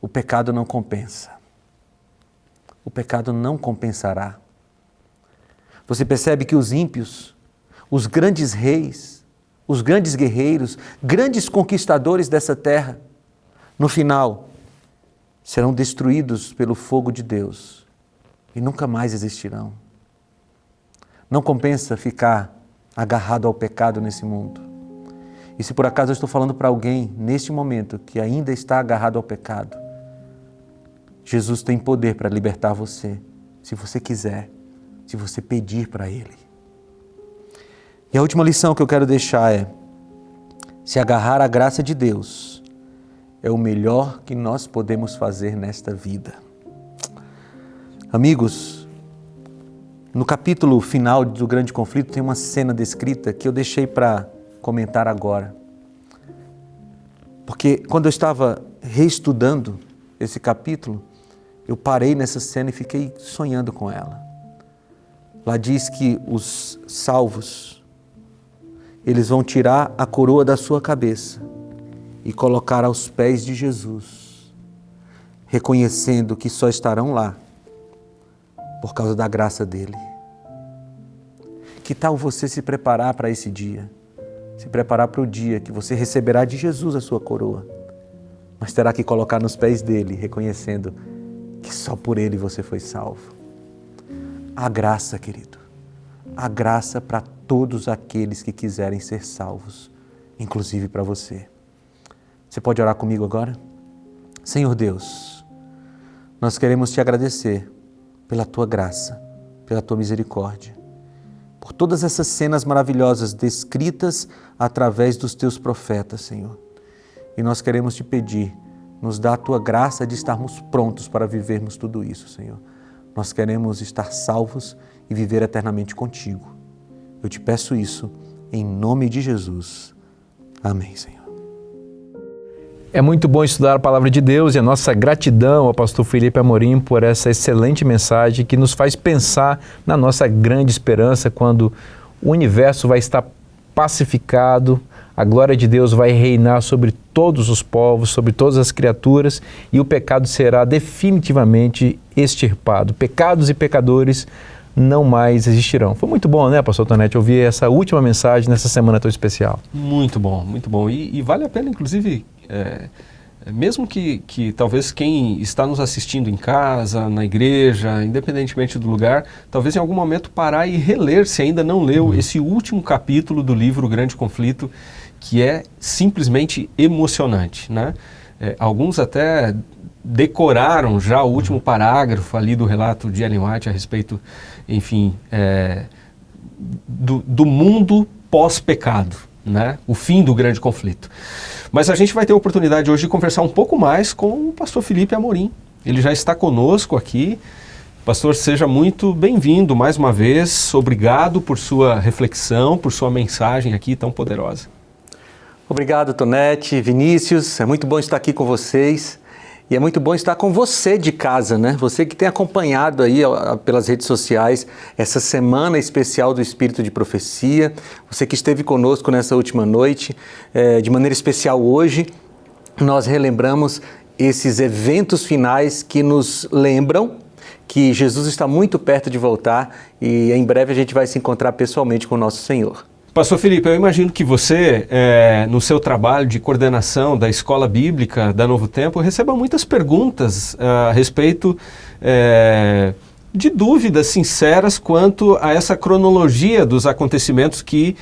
o pecado não compensa. O pecado não compensará. Você percebe que os ímpios, os grandes reis, os grandes guerreiros, grandes conquistadores dessa terra, no final, serão destruídos pelo fogo de Deus e nunca mais existirão. Não compensa ficar agarrado ao pecado nesse mundo. E se por acaso eu estou falando para alguém neste momento que ainda está agarrado ao pecado, Jesus tem poder para libertar você, se você quiser, se você pedir para Ele. E a última lição que eu quero deixar é: se agarrar à graça de Deus é o melhor que nós podemos fazer nesta vida. Amigos, no capítulo final do Grande Conflito tem uma cena descrita que eu deixei para comentar agora. Porque quando eu estava reestudando esse capítulo, eu parei nessa cena e fiquei sonhando com ela. Lá diz que os salvos, eles vão tirar a coroa da sua cabeça e colocar aos pés de Jesus, reconhecendo que só estarão lá por causa da graça dele. Que tal você se preparar para esse dia? Se preparar para o dia que você receberá de Jesus a sua coroa, mas terá que colocar nos pés dele, reconhecendo que só por ele você foi salvo. A graça, querido, a graça para todos aqueles que quiserem ser salvos, inclusive para você. Você pode orar comigo agora? Senhor Deus, nós queremos te agradecer pela tua graça, pela tua misericórdia, por todas essas cenas maravilhosas descritas através dos teus profetas, Senhor. E nós queremos te pedir, nos dá a tua graça de estarmos prontos para vivermos tudo isso, Senhor. Nós queremos estar salvos e viver eternamente contigo. Eu te peço isso em nome de Jesus. Amém, Senhor. É muito bom estudar a Palavra de Deus e a nossa gratidão ao pastor Felipe Amorim por essa excelente mensagem que nos faz pensar na nossa grande esperança quando o universo vai estar pacificado, a glória de Deus vai reinar sobre todos os povos, sobre todas as criaturas e o pecado será definitivamente extirpado. Pecados e pecadores não mais existirão. Foi muito bom, né, pastor Tonetti, ouvir essa última mensagem nessa semana tão especial. Muito bom, muito bom. E vale a pena, inclusive, mesmo que talvez quem está nos assistindo em casa, na igreja, independentemente do lugar, talvez em algum momento parar e reler, se ainda não leu, esse último capítulo do livro Grande Conflito, que é simplesmente emocionante, né? Alguns até decoraram já o último parágrafo ali do relato de Ellen White a respeito, enfim, do mundo pós-pecado, né? O fim do grande conflito. Mas a gente vai ter a oportunidade hoje de conversar um pouco mais com o pastor Felipe Amorim. Ele já está conosco aqui. Pastor, seja muito bem-vindo mais uma vez. Obrigado por sua reflexão, por sua mensagem aqui tão poderosa. Obrigado, Tonetti, Vinícius. É muito bom estar aqui com vocês. E é muito bom estar com você de casa, né? Você que tem acompanhado aí pelas redes sociais essa semana especial do Espírito de Profecia. Você que esteve conosco nessa última noite. De maneira especial hoje, nós relembramos esses eventos finais que nos lembram que Jesus está muito perto de voltar e em breve a gente vai se encontrar pessoalmente com o nosso Senhor. Pastor Felipe, eu imagino que você, no seu trabalho de coordenação da Escola Bíblica da Novo Tempo, receba muitas perguntas a respeito de dúvidas sinceras quanto a essa cronologia dos acontecimentos que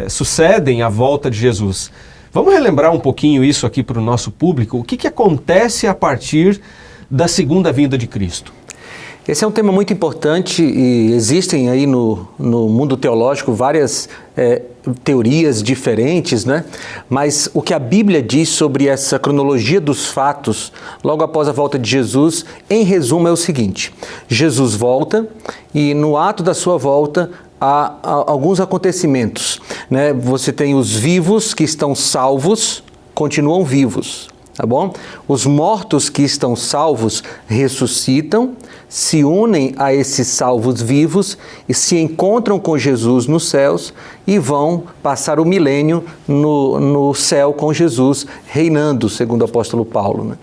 sucedem à volta de Jesus. Vamos relembrar um pouquinho isso aqui para o nosso público? O que acontece a partir da segunda vinda de Cristo? Esse é um tema muito importante e existem aí no mundo teológico várias teorias diferentes, né? Mas o que a Bíblia diz sobre essa cronologia dos fatos logo após a volta de Jesus, em resumo, é o seguinte: Jesus volta e no ato da sua volta há alguns acontecimentos, né? Você tem os vivos que estão salvos, continuam vivos. Tá bom? Os mortos que estão salvos ressuscitam, se unem a esses salvos vivos e se encontram com Jesus nos céus e vão passar o milênio no céu com Jesus reinando, segundo o apóstolo Paulo, né?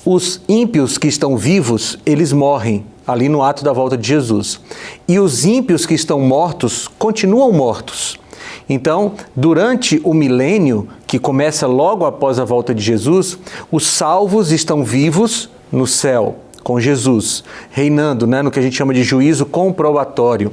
Os ímpios que estão vivos, eles morrem ali no ato da volta de Jesus. E os ímpios que estão mortos continuam mortos. Então, durante o milênio, que começa logo após a volta de Jesus, os salvos estão vivos no céu, com Jesus, reinando, né, no que a gente chama de juízo comprobatório.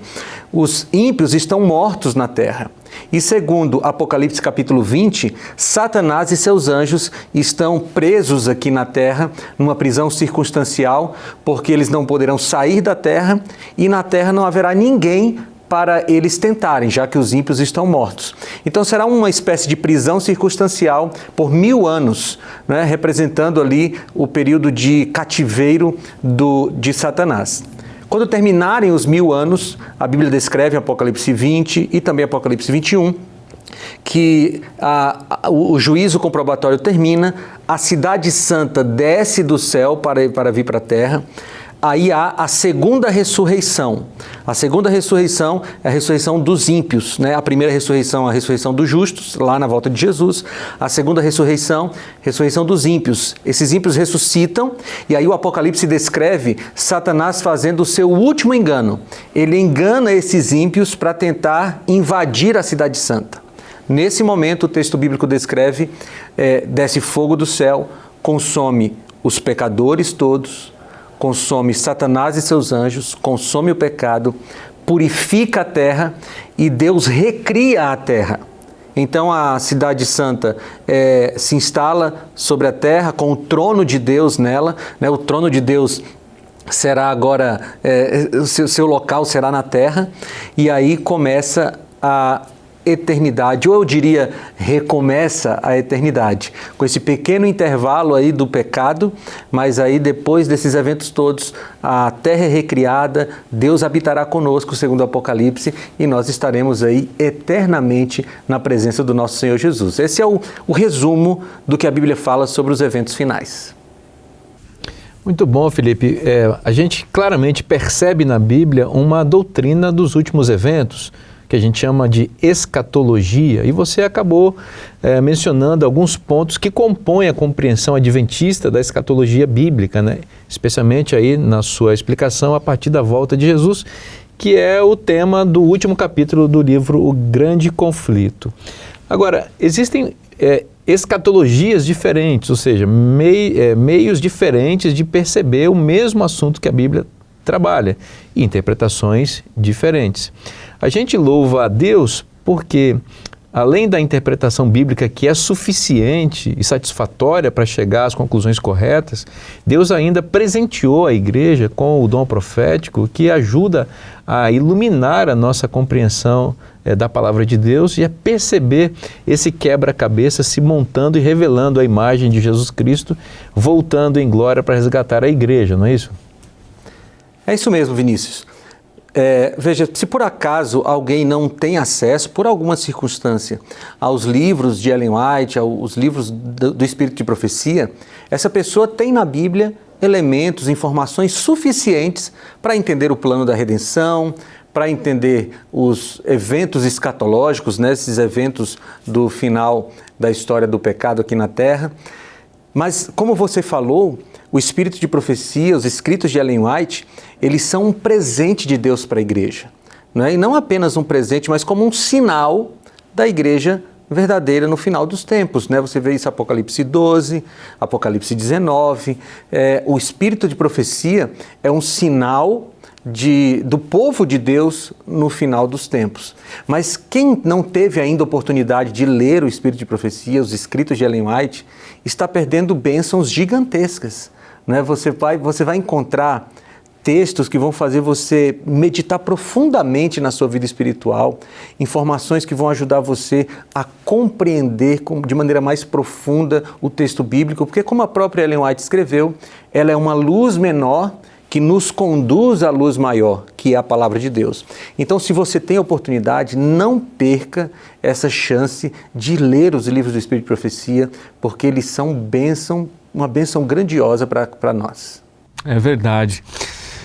Os ímpios estão mortos na terra. E segundo Apocalipse capítulo 20, Satanás e seus anjos estão presos aqui na terra, numa prisão circunstancial, porque eles não poderão sair da terra e na terra não haverá ninguém para eles tentarem, já que os ímpios estão mortos. Então será uma espécie de prisão circunstancial por 1000 anos, né, representando ali o período de cativeiro de Satanás. Quando terminarem os 1000 anos, a Bíblia descreve em Apocalipse 20 e também Apocalipse 21, que o juízo comprobatório termina, a cidade santa desce do céu para vir para a terra. Aí há a segunda ressurreição. A segunda ressurreição é a ressurreição dos ímpios, né? A primeira ressurreição é a ressurreição dos justos, lá na volta de Jesus. A segunda ressurreição dos ímpios. Esses ímpios ressuscitam e aí o Apocalipse descreve Satanás fazendo o seu último engano. Ele engana esses ímpios para tentar invadir a cidade santa. Nesse momento, o texto bíblico descreve, desce fogo do céu, consome os pecadores todos, consome Satanás e seus anjos, consome o pecado, purifica a terra e Deus recria a terra. Então a cidade santa se instala sobre a terra com o trono de Deus nela, né? O trono de Deus será agora, seu local será na terra, e aí começa a eternidade, ou eu diria, recomeça a eternidade, com esse pequeno intervalo aí do pecado, mas aí depois desses eventos todos, a terra é recriada, Deus habitará conosco, segundo o Apocalipse, e nós estaremos aí eternamente na presença do nosso Senhor Jesus. Esse é o resumo do que a Bíblia fala sobre os eventos finais. Muito bom, Felipe. A gente claramente percebe na Bíblia uma doutrina dos últimos eventos, que a gente chama de escatologia, e você acabou mencionando alguns pontos que compõem a compreensão adventista da escatologia bíblica, né? Especialmente aí na sua explicação a partir da volta de Jesus, que é o tema do último capítulo do livro O Grande Conflito. Agora, existem escatologias diferentes, ou seja, meios diferentes de perceber o mesmo assunto que a Bíblia trabalha, e interpretações diferentes. A gente louva a Deus porque, além da interpretação bíblica que é suficiente e satisfatória para chegar às conclusões corretas, Deus ainda presenteou a igreja com o dom profético que ajuda a iluminar a nossa compreensão da palavra de Deus e a perceber esse quebra-cabeça se montando e revelando a imagem de Jesus Cristo, voltando em glória para resgatar a igreja, não é isso? É isso mesmo, Vinícius. Veja, se por acaso alguém não tem acesso, por alguma circunstância, aos livros de Ellen White, aos livros do Espírito de Profecia, essa pessoa tem na Bíblia elementos, informações suficientes para entender o plano da redenção, para entender os eventos escatológicos, né, esses eventos do final da história do pecado aqui na Terra. Mas, como você falou, o Espírito de Profecia, os escritos de Ellen White, eles são um presente de Deus para a igreja. né? E não apenas um presente, mas como um sinal da igreja verdadeira no final dos tempos, né? Você vê isso em Apocalipse 12, Apocalipse 19. O espírito de profecia é um sinal do povo de Deus no final dos tempos. Mas quem não teve ainda oportunidade de ler o espírito de profecia, os escritos de Ellen White, está perdendo bênçãos gigantescas, né? Você vai encontrar textos que vão fazer você meditar profundamente na sua vida espiritual, informações que vão ajudar você a compreender de maneira mais profunda o texto bíblico, porque como a própria Ellen White escreveu, ela é uma luz menor que nos conduz à luz maior, que é a palavra de Deus. Então, se você tem a oportunidade, não perca essa chance de ler os livros do Espírito de Profecia, porque eles são uma bênção grandiosa para nós. É verdade.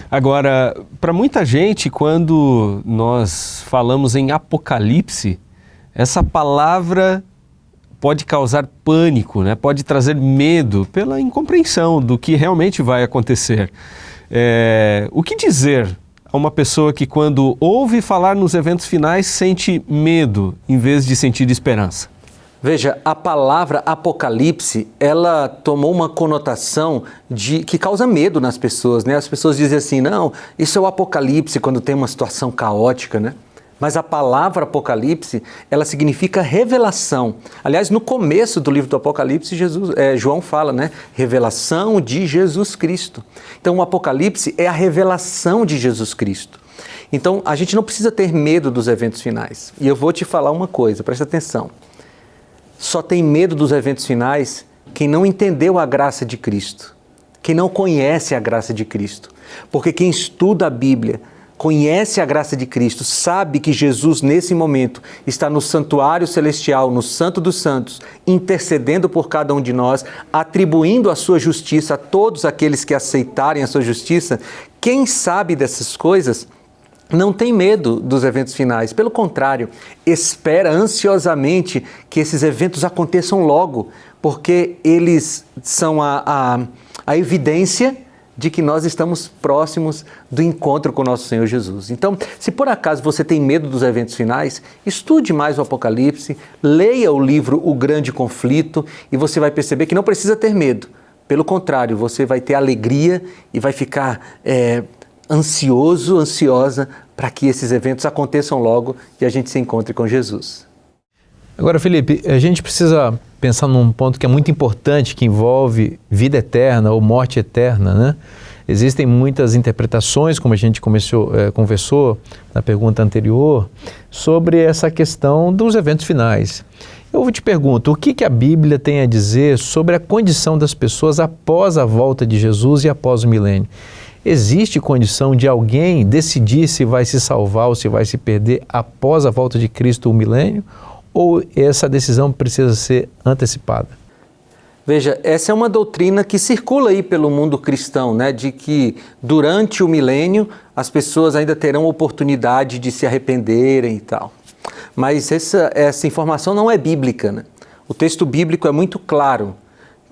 Agora, para muita gente, quando nós falamos em Apocalipse, essa palavra pode causar pânico, né? Pode trazer medo pela incompreensão do que realmente vai acontecer. O que dizer a uma pessoa que, quando ouve falar nos eventos finais, sente medo em vez de sentir esperança? Veja, a palavra Apocalipse, ela tomou uma conotação que causa medo nas pessoas, né? As pessoas dizem assim, não, isso é o Apocalipse, quando tem uma situação caótica, né? Mas a palavra Apocalipse, ela significa revelação. Aliás, no começo do livro do Apocalipse, João fala, né? Revelação de Jesus Cristo. Então, o Apocalipse é a revelação de Jesus Cristo. Então, a gente não precisa ter medo dos eventos finais. E eu vou te falar uma coisa, presta atenção. Só tem medo dos eventos finais quem não entendeu a graça de Cristo, quem não conhece a graça de Cristo. Porque quem estuda a Bíblia, conhece a graça de Cristo, sabe que Jesus nesse momento está no santuário celestial, no Santo dos Santos, intercedendo por cada um de nós, atribuindo a sua justiça a todos aqueles que aceitarem a sua justiça. Quem sabe dessas coisas não tem medo dos eventos finais, pelo contrário, espera ansiosamente que esses eventos aconteçam logo, porque eles são a evidência de que nós estamos próximos do encontro com o nosso Senhor Jesus. Então, se por acaso você tem medo dos eventos finais, estude mais o Apocalipse, leia o livro O Grande Conflito e você vai perceber que não precisa ter medo. Pelo contrário, você vai ter alegria e vai ficar ansiosa para que esses eventos aconteçam logo e a gente se encontre com Jesus. Agora, Felipe, a gente precisa pensar num ponto que é muito importante, que envolve vida eterna ou morte eterna, né? Existem muitas interpretações, como a gente conversou na pergunta anterior, sobre essa questão dos eventos finais. Eu te pergunto, o que a Bíblia tem a dizer sobre a condição das pessoas após a volta de Jesus e após o milênio? Existe condição de alguém decidir se vai se salvar ou se vai se perder após a volta de Cristo, o milênio? Ou essa decisão precisa ser antecipada? Veja, essa é uma doutrina que circula aí pelo mundo cristão, né? De que durante o milênio as pessoas ainda terão oportunidade de se arrependerem e tal. Mas essa informação não é bíblica, né? O texto bíblico é muito claro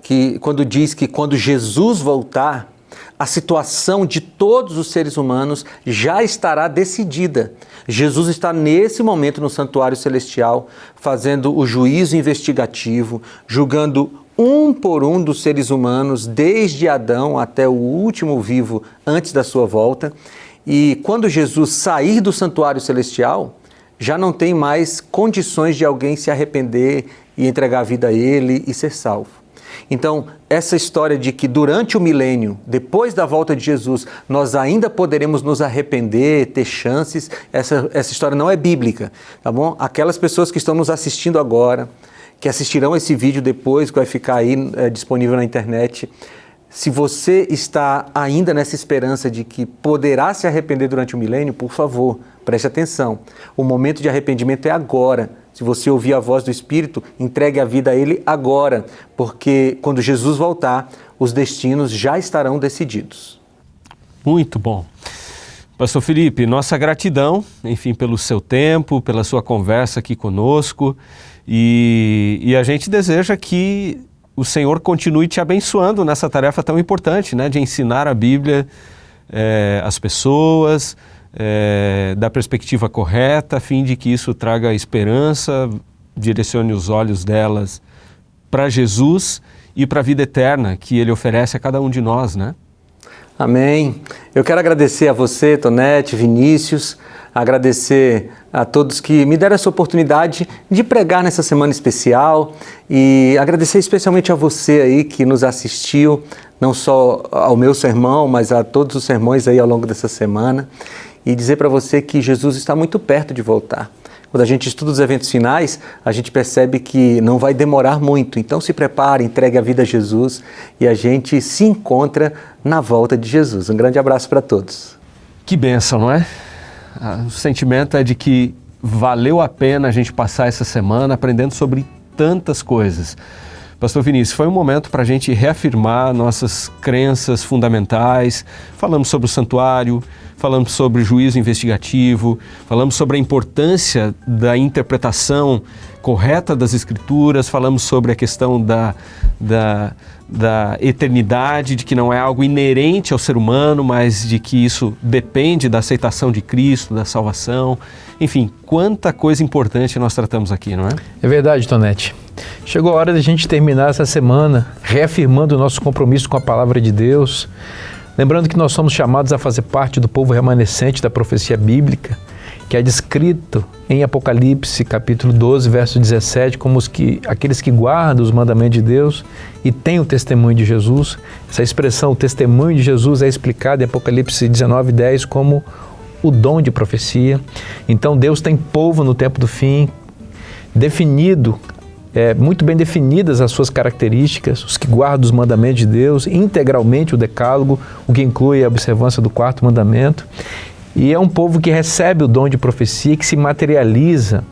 que quando diz que quando Jesus voltar, a situação de todos os seres humanos já estará decidida. Jesus está nesse momento no santuário celestial, fazendo o juízo investigativo, julgando um por um dos seres humanos, desde Adão até o último vivo antes da sua volta. E quando Jesus sair do santuário celestial, já não tem mais condições de alguém se arrepender e entregar a vida a Ele e ser salvo. Então, essa história de que durante o milênio, depois da volta de Jesus, nós ainda poderemos nos arrepender, ter chances, essa história não é bíblica, tá bom? Aquelas pessoas que estão nos assistindo agora, que assistirão esse vídeo depois, que vai ficar aí disponível na internet, se você está ainda nessa esperança de que poderá se arrepender durante o milênio, por favor, preste atenção. O momento de arrependimento é agora. Se você ouvir a voz do Espírito, entregue a vida a Ele agora, porque quando Jesus voltar, os destinos já estarão decididos. Muito bom. Pastor Felipe, nossa gratidão, enfim, pelo seu tempo, pela sua conversa aqui conosco, e a gente deseja que o Senhor continue te abençoando nessa tarefa tão importante, né, de ensinar a Bíblia às pessoas, da perspectiva correta, a fim de que isso traga esperança, direcione os olhos delas para Jesus e para a vida eterna que Ele oferece a cada um de nós, né? Amém. Eu quero agradecer a você, Tonete, Vinícius, agradecer a todos que me deram essa oportunidade de pregar nessa semana especial e agradecer especialmente a você aí que nos assistiu, não só ao meu sermão, mas a todos os sermões aí ao longo dessa semana, e dizer para você que Jesus está muito perto de voltar. Quando a gente estuda os eventos finais, a gente percebe que não vai demorar muito. Então se prepare, entregue a vida a Jesus e a gente se encontra na volta de Jesus. Um grande abraço para todos. Que bênção, não é? O sentimento é de que valeu a pena a gente passar essa semana aprendendo sobre tantas coisas. Pastor Vinícius, foi um momento para a gente reafirmar nossas crenças fundamentais. Falamos sobre o santuário, falamos sobre o juízo investigativo, falamos sobre a importância da interpretação correta das Escrituras, falamos sobre a questão da eternidade, de que não é algo inerente ao ser humano, mas de que isso depende da aceitação de Cristo, da salvação. Enfim, quanta coisa importante nós tratamos aqui, não é? É verdade, Tonete. Chegou a hora de a gente terminar essa semana reafirmando o nosso compromisso com a Palavra de Deus, lembrando que nós somos chamados a fazer parte do povo remanescente da profecia bíblica, que é descrito em Apocalipse, capítulo 12, verso 17, como aqueles que guardam os mandamentos de Deus e têm o testemunho de Jesus. Essa expressão, o testemunho de Jesus, é explicada em Apocalipse 19, 10 como o dom de profecia. Então Deus tem povo no tempo do fim, definido, muito bem definidas as suas características, os que guardam os mandamentos de Deus, integralmente o decálogo, o que inclui a observância do 4º mandamento. E é um povo que recebe o dom de profecia, que se materializa,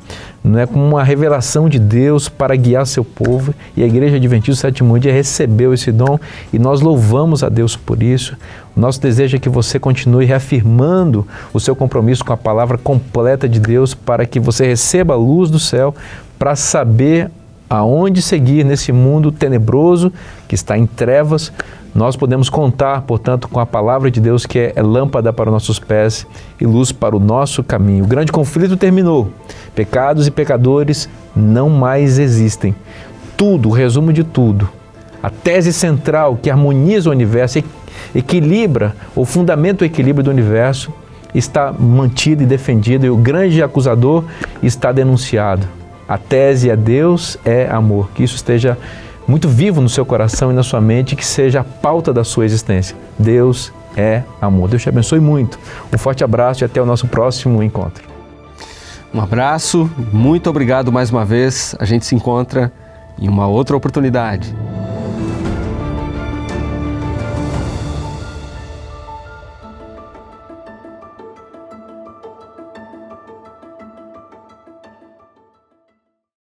não é, como uma revelação de Deus para guiar seu povo. E a Igreja Adventista do Sétimo Dia recebeu esse dom e nós louvamos a Deus por isso. O nosso desejo é que você continue reafirmando o seu compromisso com a palavra completa de Deus para que você receba a luz do céu para saber aonde seguir nesse mundo tenebroso que está em trevas. Nós podemos contar, portanto, com a palavra de Deus, que é lâmpada para os nossos pés e luz para o nosso caminho. O grande conflito terminou. Pecados e pecadores não mais existem. Tudo, o resumo de tudo, a tese central que harmoniza o universo, equilibra, ou fundamenta o equilíbrio do universo, está mantida e defendida, e o grande acusador está denunciado. A tese é Deus é amor. Que isso esteja muito vivo no seu coração e na sua mente, que seja a pauta da sua existência. Deus é amor. Deus te abençoe muito. Um forte abraço e até o nosso próximo encontro. Um abraço, muito obrigado mais uma vez. A gente se encontra em uma outra oportunidade.